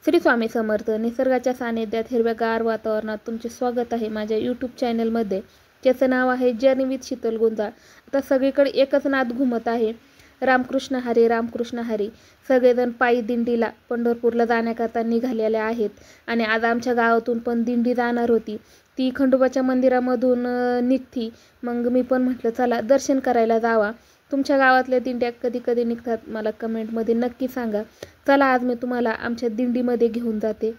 श्री स्वामी समर्थ. निसर्गाच्या सानिध्यात हिरव्यागार वातावरणात तुमचे स्वागत आहे माझ्या यूट्यूब चॅनलमध्ये, ज्याचं नाव आहे जर्नी विथ शीतल गुंजाळ. आता सगळीकडे एकच नाद घुमत आहे, रामकृष्ण हरी रामकृष्ण हरी. सगळेजण पायी दिंडीला पंढरपूरला जाण्याकरता निघालेले आहेत आणि आज आमच्या गावातून पण दिंडी जाणार होती. ती खंडोबाच्या मंदिरामधून निघती. मग मी पण म्हटलं चला दर्शन करायला जावा. तुमच्या गावातल्या दिंड्या कधी कधी निघतात मला कमेंटमध्ये नक्की सांगा. चला आज मी तुम्हाला आमच्या दिंडीमध्ये घेऊन जाते.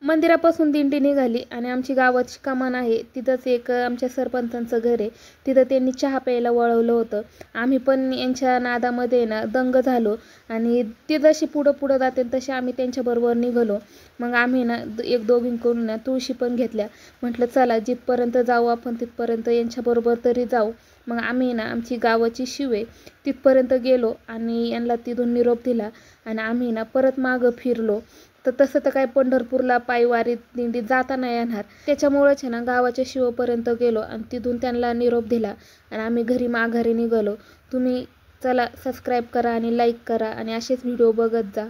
मंदिरापासून दिंडी निघाली आणि आमची गावाची कमान आहे तिथंच एक आमच्या सरपंचांचं घर आहे. तिथं त्यांनी चहा प्यायला वळवलं होतं. आम्ही पण यांच्या नादामध्ये ना दंग झालो आणि ते जशी पुढं पुढं जाते तसे आम्ही त्यांच्याबरोबर निघालो. मग आम्ही ना एक दोघींकडून ना तुळशी पण घेतल्या. म्हटलं चला जिथपर्यंत जाऊ आपण तिथपर्यंत यांच्याबरोबर तरी जाऊ. मग आम्ही ना आमची गावाची शिवे तिथपर्यंत गेलो आणि यांना तिथून निरोप दिला आणि आम्ही ना परत मागं फिरलो. तर तसं तर काय पंढरपूरला पायवारीत दिंडीत जाता नाही येणार, त्याच्यामुळेच आहे ना गावाच्या शिवपर्यंत गेलो आणि तिथून त्यांना निरोप दिला आणि आम्ही घरी माघारी निघालो. तुम्ही चला सबस्क्राईब करा आणि लाईक करा आणि असेच व्हिडिओ बघत जा.